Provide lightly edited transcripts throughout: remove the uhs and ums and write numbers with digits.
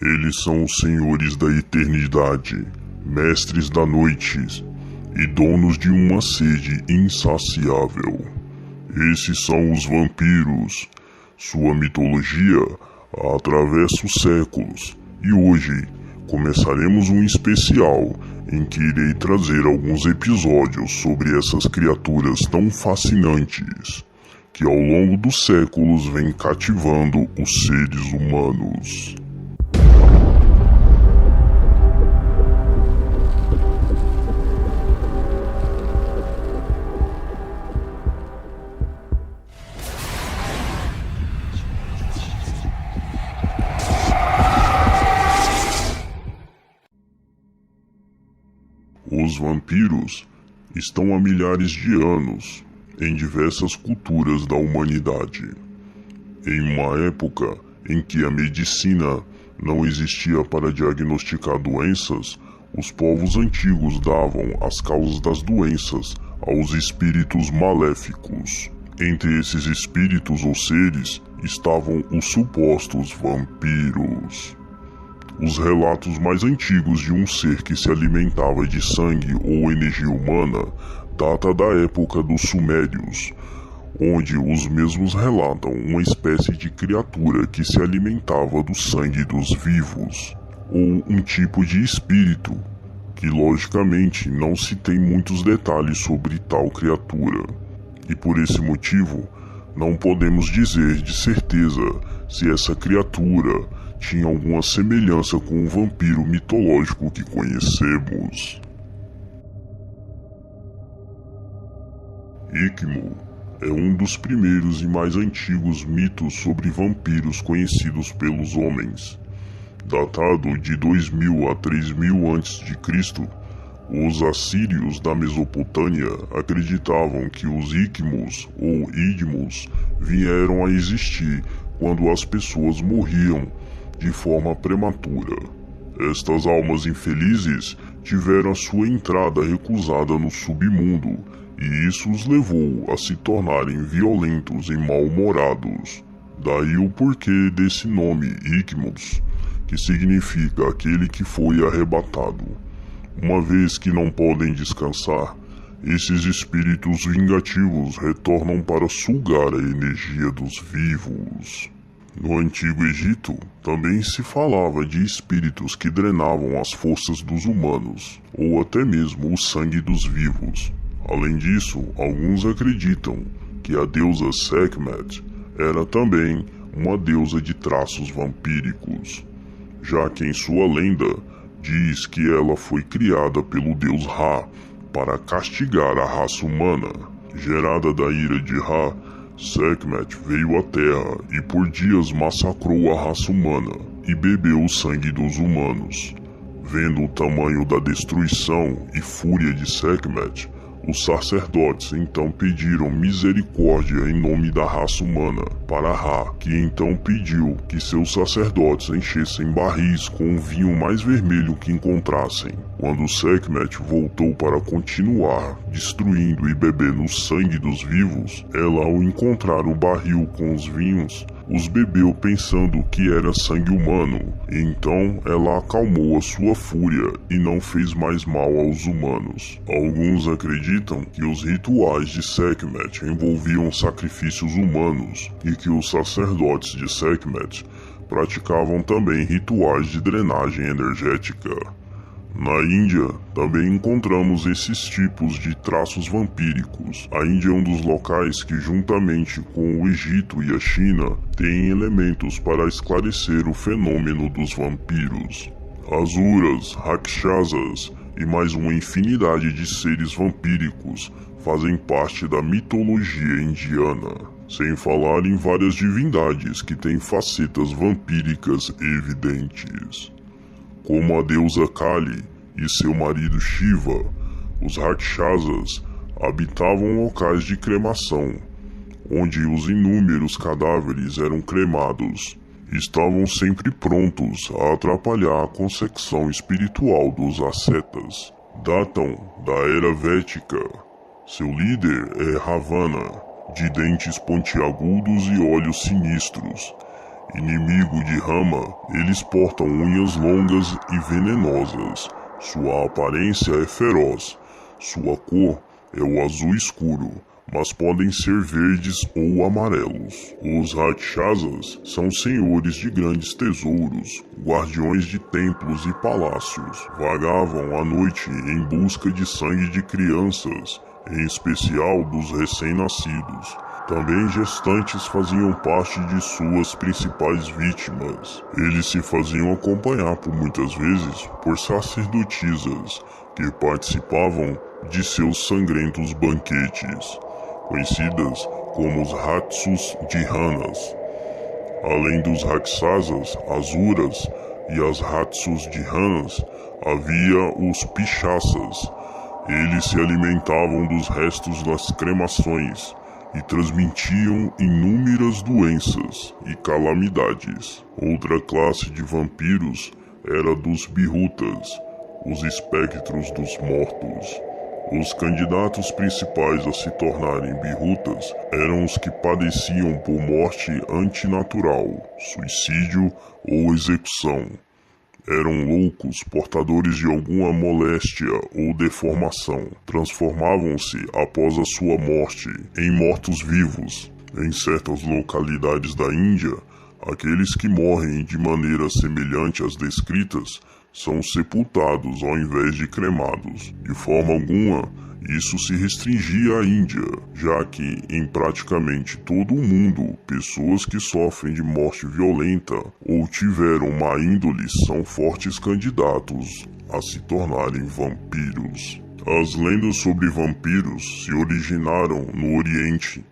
Eles são os senhores da eternidade, mestres da noite e donos de uma sede insaciável. Esses são os vampiros. Sua mitologia atravessa os séculos e hoje começaremos um especial em que irei trazer alguns episódios sobre essas criaturas tão fascinantes que ao longo dos séculos vêm cativando os seres humanos. Os vampiros estão há milhares de anos em diversas culturas da humanidade. Em uma época em que a medicina não existia para diagnosticar doenças, os povos antigos davam as causas das doenças aos espíritos maléficos. Entre esses espíritos ou seres estavam os supostos vampiros. Os relatos mais antigos de um ser que se alimentava de sangue ou energia humana data da época dos Sumérios, onde os mesmos relatam uma espécie de criatura que se alimentava do sangue dos vivos, ou um tipo de espírito, que logicamente não se tem muitos detalhes sobre tal criatura, e por esse motivo não podemos dizer de certeza se essa criatura tinha alguma semelhança com o vampiro mitológico que conhecemos. Ickmo é um dos primeiros e mais antigos mitos sobre vampiros conhecidos pelos homens. Datado de 2000 a 3000 a.C., os assírios da Mesopotâmia acreditavam que os Ickmos ou Idmos vieram a existir quando as pessoas morriam de forma prematura. Estas almas infelizes tiveram a sua entrada recusada no submundo, e isso os levou a se tornarem violentos e mal-humorados. Daí o porquê desse nome Ickmos, que significa aquele que foi arrebatado. Uma vez que não podem descansar, esses espíritos vingativos retornam para sugar a energia dos vivos. No Antigo Egito, também se falava de espíritos que drenavam as forças dos humanos, ou até mesmo o sangue dos vivos. Além disso, alguns acreditam que a deusa Sekhmet era também uma deusa de traços vampíricos, já que em sua lenda diz que ela foi criada pelo deus Ra para castigar a raça humana. Gerada da ira de Ra, Sekhmet veio à Terra e por dias massacrou a raça humana e bebeu o sangue dos humanos. Vendo o tamanho da destruição e fúria de Sekhmet, os sacerdotes então pediram misericórdia em nome da raça humana para Ra, que então pediu que seus sacerdotes enchessem barris com o vinho mais vermelho que encontrassem. Quando Sekhmet voltou para continuar destruindo e bebendo o sangue dos vivos, ela, ao encontrar o barril com os vinhos, os bebeu pensando que era sangue humano. Então ela acalmou a sua fúria e não fez mais mal aos humanos. Alguns acreditam que os rituais de Sekhmet envolviam sacrifícios humanos e que os sacerdotes de Sekhmet praticavam também rituais de drenagem energética. Na Índia, também encontramos esses tipos de traços vampíricos. A Índia é um dos locais que, juntamente com o Egito e a China, tem elementos para esclarecer o fenômeno dos vampiros. Asuras, Rakshasas e mais uma infinidade de seres vampíricos fazem parte da mitologia indiana, sem falar em várias divindades que têm facetas vampíricas evidentes. Como a deusa Kali e seu marido Shiva, os Rakshasas habitavam locais de cremação, onde os inúmeros cadáveres eram cremados. Estavam sempre prontos a atrapalhar a concepção espiritual dos ascetas. Datam da era Védica. Seu líder é Ravana, de dentes pontiagudos e olhos sinistros, Inimigo de Rama, eles portam unhas longas e venenosas. Sua aparência é feroz. Sua cor é o azul escuro, mas podem ser verdes ou amarelos. Os Rakshasas são senhores de grandes tesouros, guardiões de templos e palácios. Vagavam à noite em busca de sangue de crianças, em especial dos recém-nascidos. Também gestantes faziam parte de suas principais vítimas. Eles se faziam acompanhar por muitas vezes por sacerdotisas que participavam de seus sangrentos banquetes, conhecidas como os Raksus Dhyānas. Além dos Rakshasas, Asuras e as Raksus Dhyānas, havia os Pichasas. Eles se alimentavam dos restos das cremações e transmitiam inúmeras doenças e calamidades. Outra classe de vampiros era dos Bihutas, os espectros dos mortos. Os candidatos principais a se tornarem Bihutas eram os que padeciam por morte antinatural, suicídio ou execução. Eram loucos, portadores de alguma moléstia ou deformação. Transformavam-se após a sua morte em mortos-vivos. Em certas localidades da Índia, aqueles que morrem de maneira semelhante às descritas são sepultados ao invés de cremados. De forma alguma, isso se restringia à Índia, já que em praticamente todo o mundo, pessoas que sofrem de morte violenta ou tiveram má índole são fortes candidatos a se tornarem vampiros. As lendas sobre vampiros se originaram no Oriente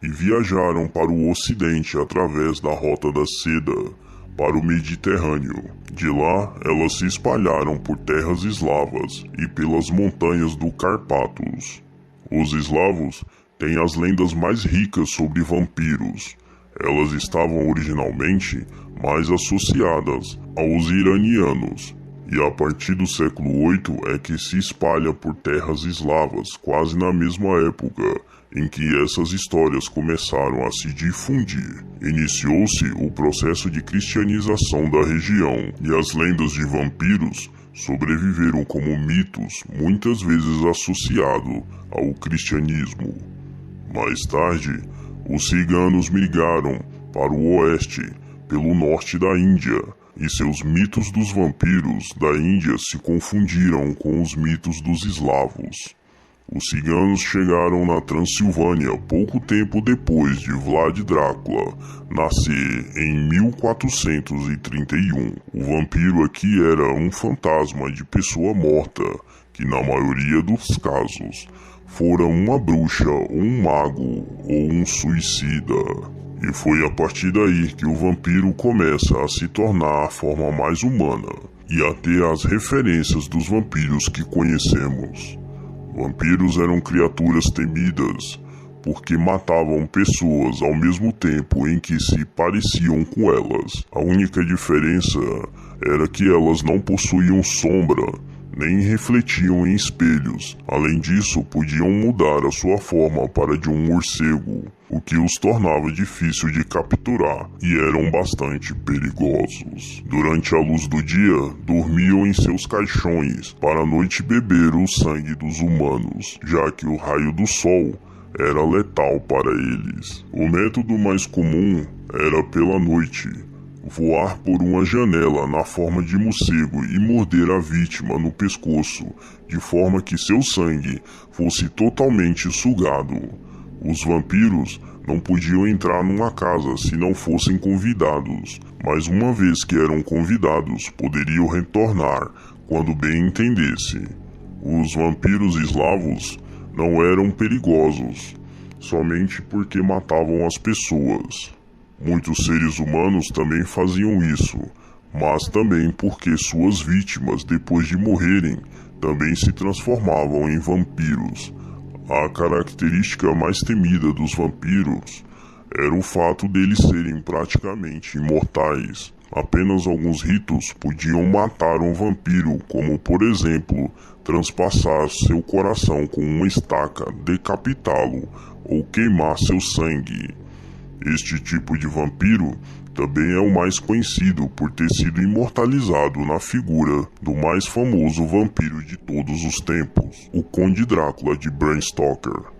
e viajaram para o Ocidente através da Rota da Seda para o Mediterrâneo. De lá, elas se espalharam por terras eslavas e pelas montanhas do Carpatos. Os eslavos têm as lendas mais ricas sobre vampiros. Elas estavam originalmente mais associadas aos iranianos, e a partir do século VIII é que se espalha por terras eslavas, quase na mesma época em que essas histórias começaram a se difundir. Iniciou-se o processo de cristianização da região, e as lendas de vampiros sobreviveram como mitos, muitas vezes associados ao cristianismo. Mais tarde, os ciganos migraram para o oeste, pelo norte da Índia, e seus mitos dos vampiros da Índia se confundiram com os mitos dos eslavos. Os ciganos chegaram na Transilvânia pouco tempo depois de Vlad Drácula nascer em 1431. O vampiro aqui era um fantasma de pessoa morta, que na maioria dos casos fora uma bruxa, um mago ou um suicida. E foi a partir daí que o vampiro começa a se tornar a forma mais humana e a ter as referências dos vampiros que conhecemos. Vampiros eram criaturas temidas porque matavam pessoas ao mesmo tempo em que se pareciam com elas. A única diferença era que elas não possuíam sombra, nem refletiam em espelhos. Além disso, podiam mudar a sua forma para de um morcego, o que os tornava difícil de capturar, e eram bastante perigosos. Durante a luz do dia, dormiam em seus caixões, para à noite beber o sangue dos humanos, já que o raio do sol era letal para eles. O método mais comum era pela noite, voar por uma janela na forma de morcego e morder a vítima no pescoço, de forma que seu sangue fosse totalmente sugado. Os vampiros não podiam entrar numa casa se não fossem convidados, mas uma vez que eram convidados, poderiam retornar quando bem entendesse. Os vampiros eslavos não eram perigosos, somente porque matavam as pessoas. Muitos seres humanos também faziam isso, mas também porque suas vítimas, depois de morrerem, também se transformavam em vampiros. A característica mais temida dos vampiros era o fato deles serem praticamente imortais. Apenas alguns ritos podiam matar um vampiro, como por exemplo, transpassar seu coração com uma estaca, decapitá-lo ou queimar seu sangue. Este tipo de vampiro também é o mais conhecido por ter sido imortalizado na figura do mais famoso vampiro de todos os tempos, o Conde Drácula de Bram Stoker.